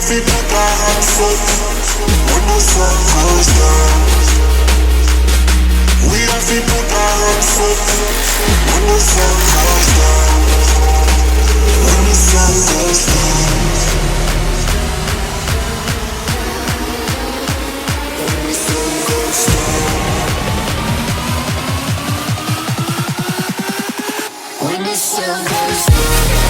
have to put our hands up when the sun goes down. We have to put our hands up when the sun goes down. When the sun goes down. When the sun goes down. When the sun goes down.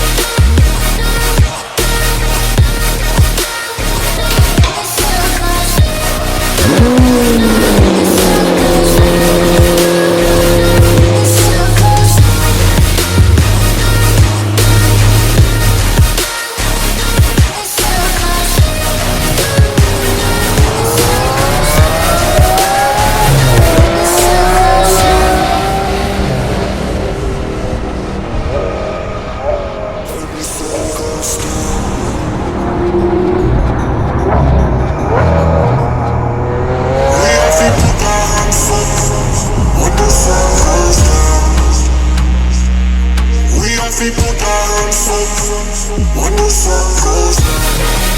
We put our hands up when the sun goes down.